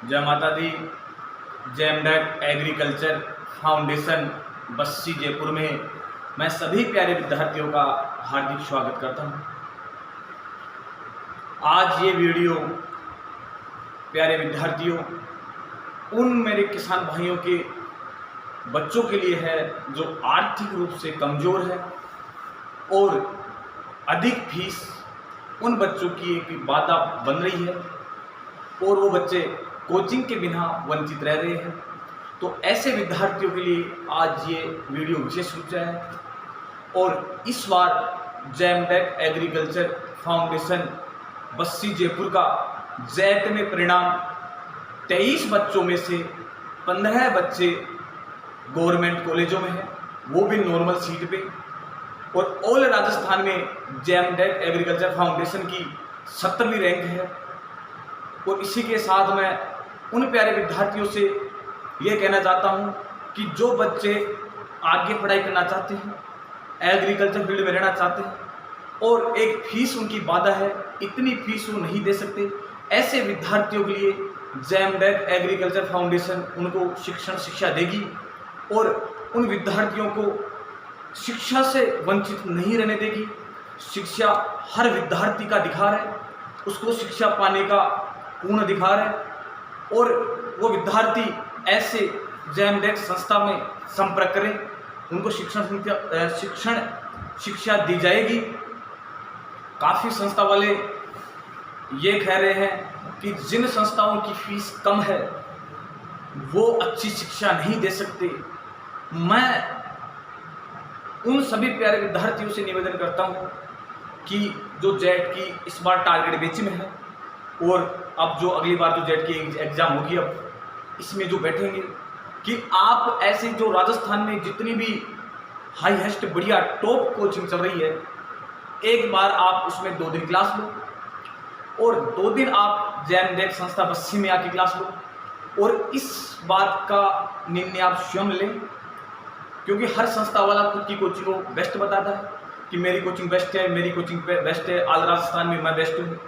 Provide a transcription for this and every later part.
जय माता दी। जेएमडेक agriculture foundation Bassi Jaipur में मैं सभी प्यारे विद्यार्थियों का हार्दिक स्वागत करता हूं। आज ये वीडियो प्यारे विद्यार्थियों उन मेरे किसान भाइयों के बच्चों के लिए है जो आर्थिक रूप से कमज़ोर है और अधिक फीस उन बच्चों की एक बाधा बन रही है और वो बच्चे कोचिंग के बिना वंचित रह रहे हैं। तो ऐसे विद्यार्थियों के लिए आज ये वीडियो विशेष रूप से है। और इस बार जेएमडेक एग्रीकल्चर फाउंडेशन बस्सी जयपुर का जैट में परिणाम 23 बच्चों में से 15 बच्चे गवर्नमेंट कॉलेजों में हैं, वो भी नॉर्मल सीट पे। और ऑल राजस्थान में जेएमडेक एग्रीकल्चर फाउंडेशन की 17वीं रैंक है। और इसी के साथ मैं उन प्यारे विद्यार्थियों से ये कहना चाहता हूँ कि जो बच्चे आगे पढ़ाई करना चाहते हैं, एग्रीकल्चर फील्ड में रहना चाहते हैं और एक फीस उनकी बाधा है, इतनी फीस वो नहीं दे सकते, ऐसे विद्यार्थियों के लिए जेएमडेक एग्रीकल्चर फाउंडेशन उनको शिक्षा देगी और उन विद्यार्थियों को शिक्षा से वंचित नहीं रहने देगी। शिक्षा हर विद्यार्थी का अधिकार है, उसको शिक्षा पाने का पूर्ण अधिकार है। और वो विद्यार्थी ऐसे जेएमडेक संस्था में संपर्क करें, उनको शिक्षा दी जाएगी। काफ़ी संस्था वाले ये कह रहे हैं कि जिन संस्थाओं की फीस कम है वो अच्छी शिक्षा नहीं दे सकते। मैं उन सभी प्यारे विद्यार्थियों से निवेदन करता हूँ कि जो जेट की इस बार टारगेट बेच में है और अब जो अगली बार जो जेट की एग्ज़ाम होगी, अब इसमें जो बैठेंगे कि आप ऐसे जो राजस्थान में जितनी भी हाईएस्ट बढ़िया टॉप कोचिंग चल रही है, एक बार आप उसमें 2 दिन क्लास लो और 2 दिन आप जेएमडेक संस्था बस्सी में आके क्लास लो और इस बात का निर्णय आप स्वयं लें। क्योंकि हर संस्था वाला खुद की कोचिंग को बेस्ट बताता है कि मेरी कोचिंग बेस्ट है, मेरी कोचिंग बेस्ट है, ऑल राजस्थान में मैं बेस्ट हूँ।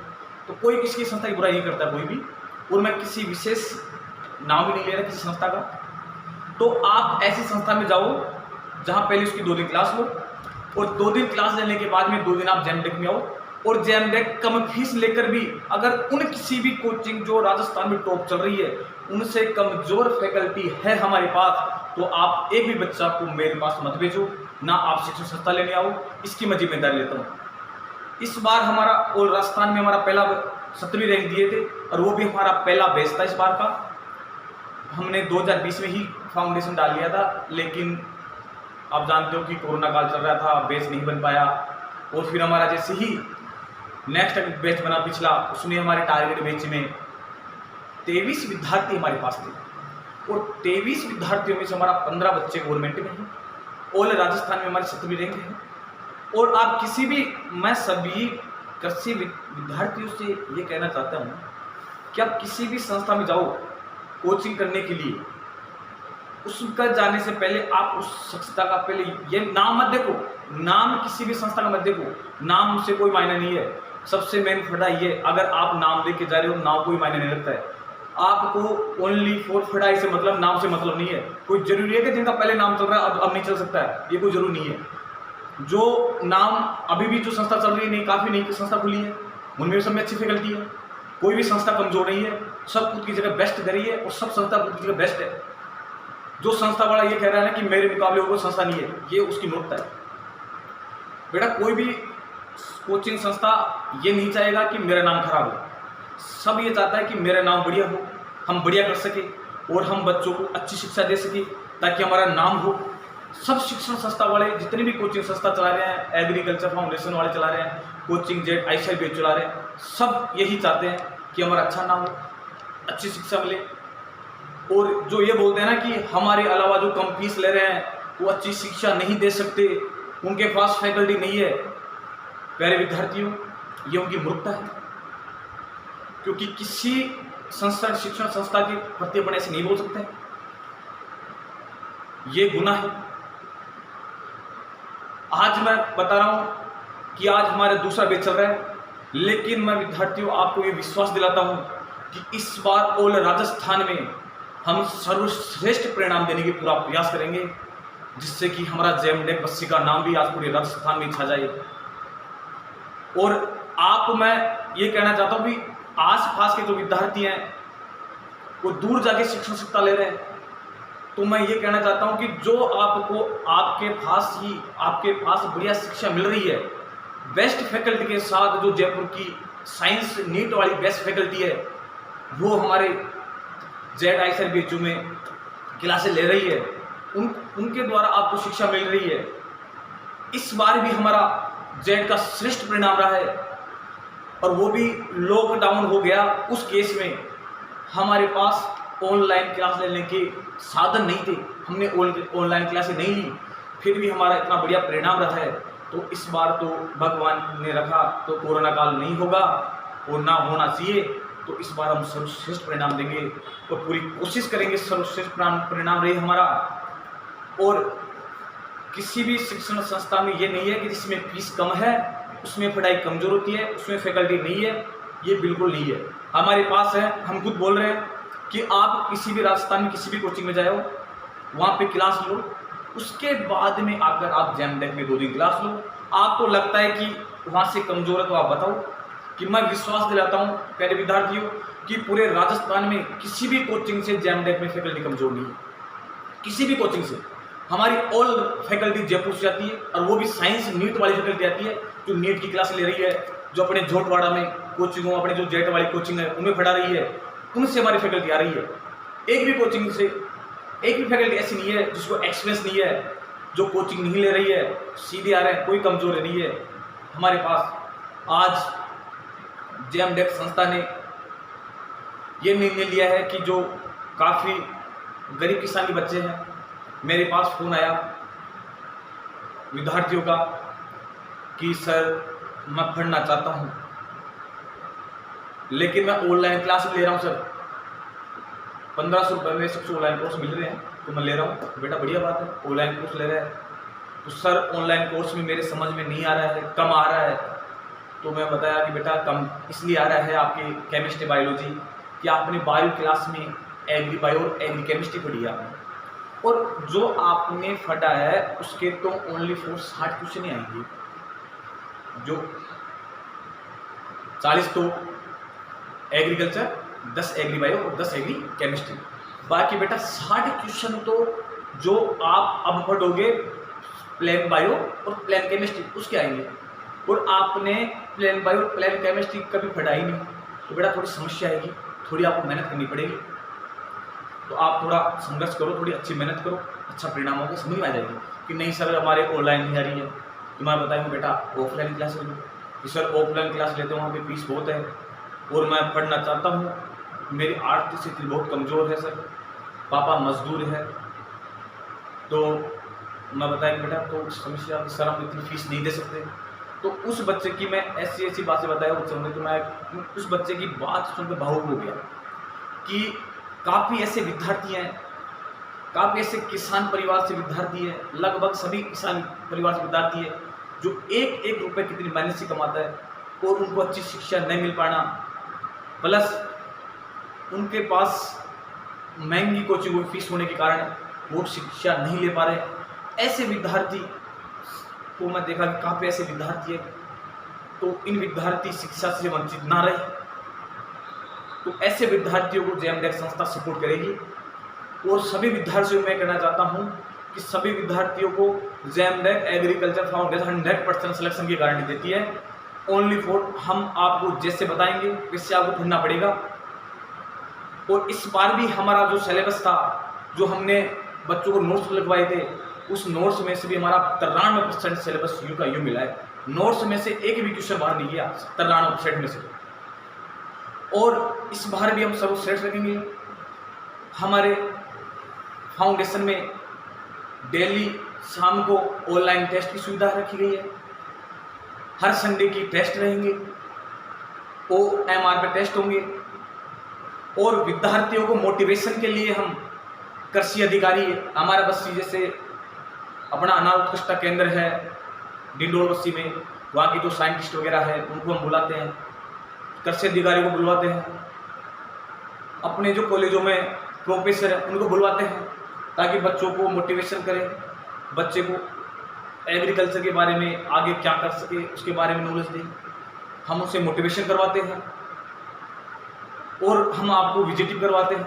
तो कोई किसी संस्था की बुराई नहीं करता कोई भी, और मैं किसी विशेष नाम भी नहीं ले रहा किसी संस्था का। तो आप ऐसी संस्था में जाओ जहाँ पहले उसकी 2 दिन क्लास लो और 2 दिन क्लास लेने के बाद में 2 दिन आप जेएमडेक में आओ और जेएमडेक कम फीस लेकर भी अगर उन किसी भी कोचिंग जो राजस्थान में टॉप चल रही है उनसे कमजोर फैकल्टी है हमारे पास, तो आप एक भी बच्चा को मेरे पास मत भेजो, ना आप शिक्षण संस्था लेने आओ। इसकी मैं जिम्मेदारी लेता हूँ। इस बार हमारा और राजस्थान में हमारा पहला 17वीं रैंक दिए थे और वो भी हमारा पहला बैच था। इस बार का हमने 2020 में ही फाउंडेशन डाल लिया था, लेकिन आप जानते हो कि कोरोना काल चल रहा था, बैच नहीं बन पाया। और फिर हमारा जैसे ही नेक्स्ट बैच बना पिछला, उसमें हमारे टारगेट बैच में 23 विद्यार्थी हमारे पास थे और 23 विद्यार्थियों में से हमारा 15 बच्चे गवर्नमेंट में हैं। ऑल राजस्थान में हमारी 17वीं रैंक है। और आप किसी भी, मैं सभी कृषि विद्यार्थियों से ये कहना चाहता हूँ कि आप किसी भी संस्था में जाओ कोचिंग करने के लिए, उसका जाने से पहले आप उस संस्था का पहले ये नाम मत देखो, नाम किसी भी संस्था का मत देखो, नाम से कोई मायने नहीं है। सबसे मेन फटा ये, अगर आप नाम लेके जा रहे हो नाम कोई मायने नहीं रखता है। आपको ओनली फॉर फटाई से मतलब, नाम से मतलब नहीं है। कोई जरूरी है कि जिनका पहले नाम चल रहा है अब नहीं चल सकता है, ये कोई जरूरी नहीं है। जो नाम अभी भी जो संस्था चल रही है, नहीं काफ़ी नई संस्था खुली है, उनमें सब में अच्छी फैकल्टी है, कोई भी संस्था कमजोर नहीं है, सब खुद की जगह बेस्ट दे रही है और सब संस्था खुद की जगह बेस्ट है। जो संस्था वाला ये कह रहा है ना कि मेरे मुकाबले वो संस्था नहीं है, ये उसकी मूर्खता है। बेटा कोई भी कोचिंग संस्था ये नहीं चाहेगा कि मेरा नाम खराब हो, सब ये चाहता है कि मेरा नाम बढ़िया हो, हम बढ़िया कर सके और हम बच्चों को अच्छी शिक्षा दे सके ताकि हमारा नाम हो। सब शिक्षण संस्था वाले जितने भी कोचिंग संस्था चला रहे हैं, एग्रीकल्चर फाउंडेशन वाले चला रहे हैं, कोचिंग जेट आईसीआई भी चला रहे हैं, सब यही चाहते हैं कि हमारा अच्छा नाम हो, अच्छी शिक्षा मिले। और जो ये बोलते हैं ना कि हमारे अलावा जो कम फीस ले रहे हैं वो अच्छी शिक्षा नहीं दे सकते, उनके पास फैकल्टी नहीं है, प्यारे विद्यार्थियों ये उनकी मूर्खता है। क्योंकि किसी संस्था, शिक्षण संस्था के प्रति अपन ऐसे नहीं बोल सकते, ये गुनाह है। आज मैं बता रहा हूं कि आज हमारा दूसरा बैच चल रहा है, लेकिन मैं विद्यार्थियों आपको ये विश्वास दिलाता हूं कि इस बार ऑल राजस्थान में हम सर्वश्रेष्ठ परिणाम देने की पूरा प्रयास करेंगे, जिससे कि हमारा जेएमडेक बस्सी का नाम भी आज पूरे राजस्थान में छा जाए। और आप मैं ये कहना चाहता हूँ कि आसपास के जो विद्यार्थी हैं वो दूर जाके शिक्षा ले रहे हैं, तो मैं ये कहना चाहता हूँ कि जो आपको आपके पास बढ़िया शिक्षा मिल रही है, बेस्ट फैकल्टी के साथ, जो जयपुर की साइंस नीट वाली बेस्ट फैकल्टी है, वो हमारे ZISR में क्लासेस ले रही है, उनके द्वारा आपको शिक्षा मिल रही है। इस बार भी हमारा जेड का श्रेष्ठ परिणाम रहा है, और वो भी लॉकडाउन हो गया, उस केस में हमारे पास ऑनलाइन क्लास लेने के साधन नहीं थे, हमने ऑनलाइन क्लासेस नहीं ली, फिर भी हमारा इतना बढ़िया परिणाम रहा है। तो इस बार तो भगवान ने रखा तो कोरोना काल नहीं होगा और ना होना चाहिए, तो इस बार हम सर्वश्रेष्ठ परिणाम देंगे और पूरी कोशिश करेंगे सर्वश्रेष्ठ परिणाम रहे हमारा। और किसी भी शिक्षण संस्था में ये नहीं है कि जिसमें फीस कम है उसमें पढ़ाई कमजोर होती है, उसमें फैकल्टी नहीं है, ये बिल्कुल नहीं है। हमारे पास है, हम खुद बोल रहे हैं कि आप किसी भी राजस्थान में किसी भी कोचिंग में जाओ, वहाँ पे क्लास लो, उसके बाद में आकर आप जेएमडेक में 2 दिन क्लास लो। आपको लगता है कि वहाँ से कमजोर है तो आप बताओ, कि मैं विश्वास दिलाता हूँ पहले विद्यार्थियों कि पूरे राजस्थान में किसी भी कोचिंग से जेएमडेक में फैकल्टी कमजोर नहीं है, किसी भी कोचिंग से। हमारी ऑल फैकल्टी जयपुर से आती है, और वो भी साइंस नीट वाली फैकल्टी आती है, जो नीट की क्लास ले रही है, जो अपने झोटवाड़ा में कोचिंग हो, अपने जो जेट वाली कोचिंग है उनमें पढ़ा रही है, उनसे हमारी फैकल्टी आ रही है। एक भी कोचिंग से एक भी फैकल्टी ऐसी नहीं है जिसको एक्सपीरियंस नहीं है, जो कोचिंग नहीं ले रही है, सीधे आ रहे हैं, कोई कमजोर नहीं है हमारे पास। आज जेएमडेक संस्था ने ये निर्णय लिया है कि जो काफ़ी गरीब किसान के बच्चे हैं, मेरे पास फ़ोन आया विद्यार्थियों का कि सर मैं पढ़ना चाहता हूँ, लेकिन मैं ऑनलाइन क्लास ले रहा हूँ सर, 1500 रुपये में सबसे ऑनलाइन कोर्स मिल रहे हैं, तो मैं ले रहा हूँ। बेटा बढ़िया बात है, ऑनलाइन कोर्स ले रहा है, तो सर ऑनलाइन कोर्स में मेरे समझ में नहीं आ रहा है, कम आ रहा है। तो मैं बताया कि बेटा कम इसलिए आ रहा है आपके केमिस्ट्री बायोलॉजी, कि आपने 12वीं क्लास में एग्री बायो और एग्री केमिस्ट्री पढ़ी है आपने, और जो आपने पढ़ा है उसके तो ओनली फॉर 60 क्वेश्चन ही आएंगे, जो 40 तो एग्रीकल्चर, 10 एग्री बायो और 10 एग्री केमिस्ट्री। बाकी बेटा 60 क्वेश्चन तो जो आप अब पढ़ोगे प्लेन बायो और प्लेन केमिस्ट्री उसके आएंगे, और आपने प्लेन बायो प्लेन केमिस्ट्री कभी पढ़ा ही नहीं, तो बेटा थोड़ी समस्या आएगी, थोड़ी आपको मेहनत करनी पड़ेगी। तो आप थोड़ा संघर्ष करो, थोड़ी अच्छी मेहनत करो, अच्छा परिणाम होगा, समझ में आ जाएगी कि नहीं सर हमारे ऑनलाइन नहीं आ रही है, तो मैं बताऊँगा बेटा ऑफलाइन क्लास ले लो, कि सर ऑफलाइन क्लास लेते हो वहाँ पे फीस बहुत है, और मैं पढ़ना चाहता हूँ, मेरी आर्थिक स्थिति बहुत कमज़ोर है सर, पापा मजदूर है। तो मैं बताया बेटा तो समस्या सर हम इतनी फीस नहीं दे सकते। तो उस बच्चे की मैं ऐसी बातें बताया उस समय, तो मैं उस बच्चे की बात सुनकर भावुक हो गया कि काफ़ी ऐसे विद्यार्थी हैं, काफ़ी ऐसे किसान परिवार से विद्यार्थी है, लगभग सभी किसान परिवार से विद्यार्थी है, जो एक रुपये कितनी मेहनत से कमाता है, और उनको अच्छी शिक्षा नहीं मिल पाना, प्लस उनके पास महंगी कोचिंग फीस होने के कारण वो शिक्षा नहीं ले पा रहे। ऐसे विद्यार्थी को मैं देखा कि काफ़ी ऐसे विद्यार्थी है, तो इन विद्यार्थी शिक्षा से वंचित ना रहे, तो ऐसे विद्यार्थियों को जेएमडेक संस्था सपोर्ट करेगी। और सभी विद्यार्थियों को मैं कहना चाहता हूँ कि सभी विद्यार्थियों को जेएमडेक एग्रीकल्चर फाउंडेशन 100% सिलेक्शन की गारंटी देती है। ओनली फॉर हम आपको जैसे बताएंगे वैसे आपको पढ़ना पड़ेगा। और इस बार भी हमारा जो सिलेबस था, जो हमने बच्चों को नोट्स लगवाए थे, उस नोट्स में से भी हमारा 93% सिलेबस यू का यू मिला है। नोट्स में से एक भी क्वेश्चन बाहर नहीं गया 93% में से। और इस बार भी हम सर्वश्रेष्ठ रखेंगे। हमारे फाउंडेशन में डेली शाम को ऑनलाइन टेस्ट की सुविधा रखी गई है, हर संडे की टेस्ट रहेंगे, OMR पे टेस्ट होंगे। और विद्यार्थियों को मोटिवेशन के लिए हम कृषि अधिकारी हमारे बस्सी जैसे अपना अनार उत्कृष्टता केंद्र है डिंडोर बस्सी में, वहाँ की जो साइंटिस्ट वगैरह है उनको हम बुलाते हैं, कृषि अधिकारी को बुलवाते हैं, अपने जो कॉलेजों में प्रोफेसर हैं उनको बुलवाते हैं ताकि बच्चों को मोटिवेशन करें, बच्चे को एग्रीकल्चर के बारे में आगे क्या कर सके उसके बारे में नॉलेज दें। हम उसे मोटिवेशन करवाते हैं और हम आपको विजिट करवाते हैं।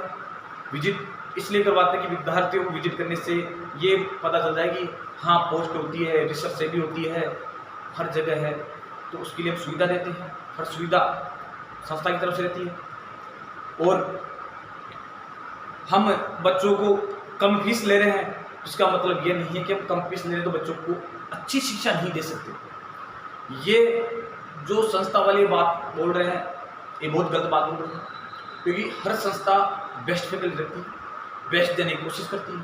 विजिट इसलिए करवाते हैं कि विद्यार्थियों को विजिट करने से ये पता चल जाए कि हाँ पोस्ट होती है, रिसर्च से भी होती है, हर जगह है, तो उसके लिए हम सुविधा देते हैं। हर सुविधा संस्था की तरफ से रहती है और हम बच्चों को कम फीस ले रहे हैं, इसका मतलब ये नहीं है कि हम कम फीस ले रहे हैं तो बच्चों को अच्छी शिक्षा नहीं दे सकते। ये जो संस्था वाली बात बोल रहे हैं ये बहुत गलत बात बोल रहे हैं, क्योंकि हर संस्था बेस्ट फैकल्टी रखती है, बेस्ट देने की कोशिश करती है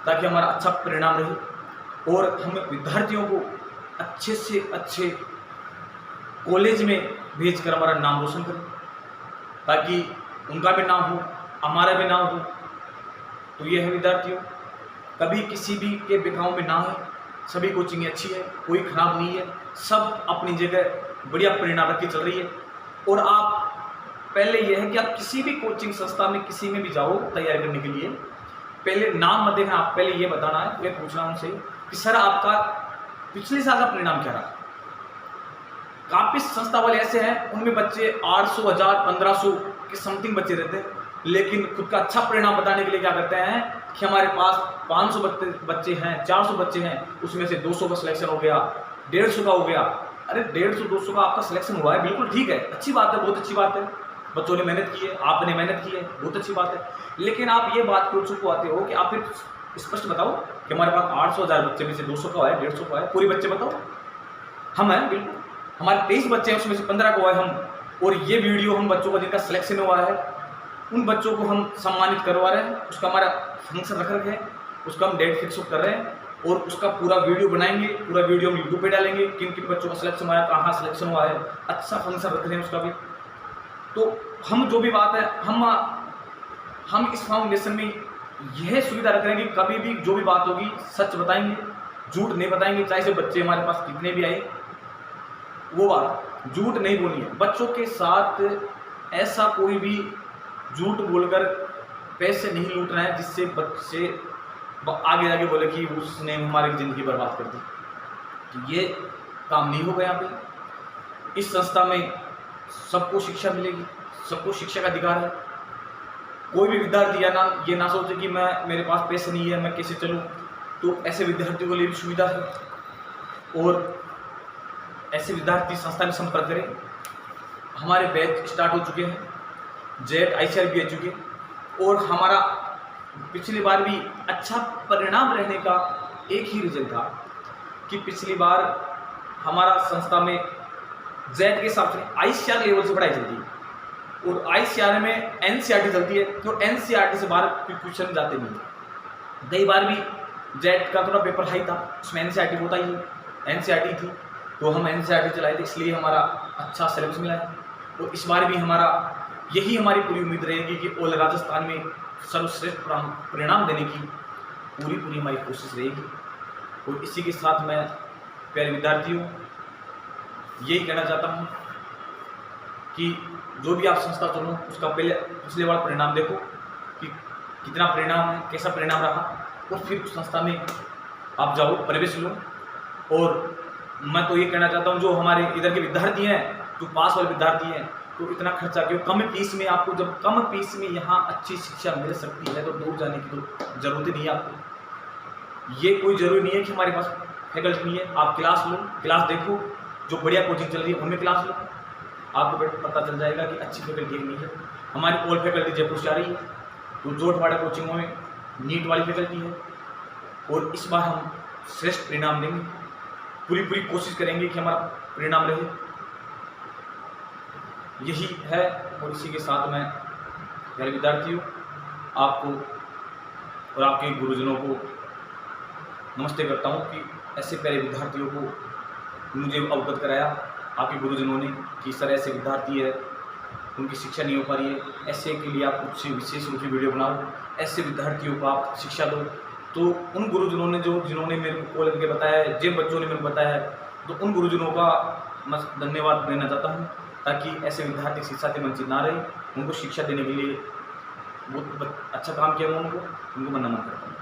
ताकि हमारा अच्छा परिणाम रहे और हम विद्यार्थियों को अच्छे से अच्छे कॉलेज में भेजकर हमारा नाम रोशन करें ताकि उनका भी नाम हो, हमारा भी नाम हो। तो ये है विद्यार्थियों, कभी किसी भी के बेगाव में ना हो, सभी कोचिंग अच्छी है, कोई खराब नहीं है, सब अपनी जगह बढ़िया परिणाम रख के चल रही है। और आप पहले यह है कि आप किसी भी कोचिंग संस्था में किसी में भी जाओ तैयारी करने के लिए, पहले नाम मत देखना, आप पहले ये बताना है, मैं पूछना उनसे कि सर आपका पिछले साल का परिणाम क्या रहा। काफी संस्था वाले ऐसे हैं उनमें बच्चे 800, 1000, 1500 के समथिंग बच्चे रहते हैं, लेकिन खुद का अच्छा परिणाम बताने के लिए क्या करते हैं कि हमारे पास 500 बच्चे हैं, 400 बच्चे हैं, उसमें से 200 का सिलेक्शन हो गया, 150 का हो गया। अरे 150-200 का आपका सिलेक्शन हुआ है, बिल्कुल ठीक है, अच्छी बात है, बहुत अच्छी बात है, बच्चों ने मेहनत की है, आपने मेहनत की है, बहुत अच्छी बात है। लेकिन आप ये बात क्यों छुपवाते हो कि आप फिर स्पष्ट बताओ कि हमारे पास 800-1000 बच्चे में से 200 का है, 150 का है, पूरे बच्चे बताओ। हम हैं बिल्कुल, हमारे 23 बच्चे हैं, उसमें से 15 को है हम, और ये वीडियो हम बच्चों का जिनका सिलेक्शन हुआ है उन बच्चों को हम सम्मानित करवा रहे हैं, उसका हमारा फंक्शन रख रखे हैं, उसका हम डेट फिक्स कर रहे हैं और उसका पूरा वीडियो बनाएंगे, पूरा वीडियो हम यूट्यूब पे डालेंगे, किन किन बच्चों का सिलेक्शन हुआ है, कहाँ सिलेक्शन हुआ है, अच्छा फंक्शन रख रहे हैं उसका भी। तो हम जो भी बात है हम इस फाउंडेशन में यह सुविधा रख रहे हैं कि कभी भी जो भी बात होगी सच बताएंगे, झूठ नहीं बताएंगे, चाहे से बच्चे हमारे पास कितने भी आए, वो बात झूठ नहीं बोलनी है। बच्चों के साथ ऐसा कोई भी झूठ बोलकर पैसे नहीं लूट रहे हैं जिससे बच्चे आगे जाके बोले कि उसने हमारी ज़िंदगी बर्बाद कर दी। तो ये काम नहीं होगा यहाँ पे। इस संस्था में सबको शिक्षा मिलेगी, सबको शिक्षा का अधिकार है। कोई भी विद्यार्थी ये ना सोचे कि मेरे पास पैसे नहीं है, मैं कैसे चलूँ। तो ऐसे विद्यार्थियों के लिए भी सुविधा है और ऐसे विद्यार्थी संस्था में संपर्क करें। हमारे बैच स्टार्ट हो चुके हैं, जेट ICAR भी आ चुके हैं और हमारा पिछली बार भी अच्छा परिणाम रहने का एक ही रीज़न था कि पिछली बार हमारा संस्था में जेट के हिसाब से ICAR लेवल से पढ़ाई चलती है और ICAR में NCERT चलती है, तो NCERT से बाहर क्वेश्चन जाते नहीं। कई बार भी जेट का थोड़ा पेपर हाई था, उसमें NCERT होता ही है, NCERT थी, तो हम NCERT चलाए थे, इसलिए हमारा अच्छा सिलेबस मिला है। और इस बार भी यही हमारी पूरी उम्मीद रहेगी कि ऑल राजस्थान में सर्वश्रेष्ठ परिणाम देने की पूरी हमारी कोशिश रहेगी। और इसी के साथ मैं प्यारे विद्यार्थियों यही कहना चाहता हूँ कि जो भी आप संस्था चुनो उसका पिछले बार परिणाम देखो कि कितना परिणाम है, कैसा परिणाम रहा, और फिर उस संस्था में आप जाओ, प्रवेश लो। और मैं तो ये कहना चाहता हूँ जो हमारे इधर के विद्यार्थी हैं, जो पास वाले विद्यार्थी हैं, तो इतना खर्चा क्यों, कम फीस में आपको, जब कम फीस में यहाँ अच्छी शिक्षा मिल सकती है तो दूर जाने की तो ज़रूरत ही नहीं है आपको। ये कोई ज़रूरी नहीं है कि हमारे पास फैकल्टी नहीं है, आप क्लास लो, क्लास देखो, जो बढ़िया कोचिंग चल रही है उनमें क्लास लो, आपको पता चल जाएगा कि अच्छी फैकल्टी नहीं है। हमारी ऑल फैकल्टी जयपुर से आ रही है, तो जोटवाड़ा कोचिंगों में नीट वाली फैकल्टी है और इस बार हम श्रेष्ठ परिणाम देंगे, पूरी कोशिश करेंगे कि हमारा परिणाम रहे। यही है। और इसी के साथ मैं मेरे विद्यार्थियों आपको और आपके गुरुजनों को नमस्ते करता हूँ कि ऐसे प्यारे विद्यार्थियों को मुझे अवगत कराया आपके गुरुजनों ने कि सर ऐसे विद्यार्थी है, उनकी शिक्षा नहीं हो पा रही है, ऐसे के लिए आप कुछ विशेष रूप से वीडियो बनाओ, ऐसे विद्यार्थियों को आप शिक्षा दो। तो उन गुरुजनों ने जिन्होंने मेरे को कॉल करके बताया है, जिन बच्चों ने मेरे को बताया है, तो उन गुरुजनों का मैं धन्यवाद देना चाहता हूँ ताकि ऐसे विद्यार्थी शिक्षा से वंचित ना रहे, उनको शिक्षा देने के लिए अच्छा काम किया मैं उनको मैं नमन करता हूँ।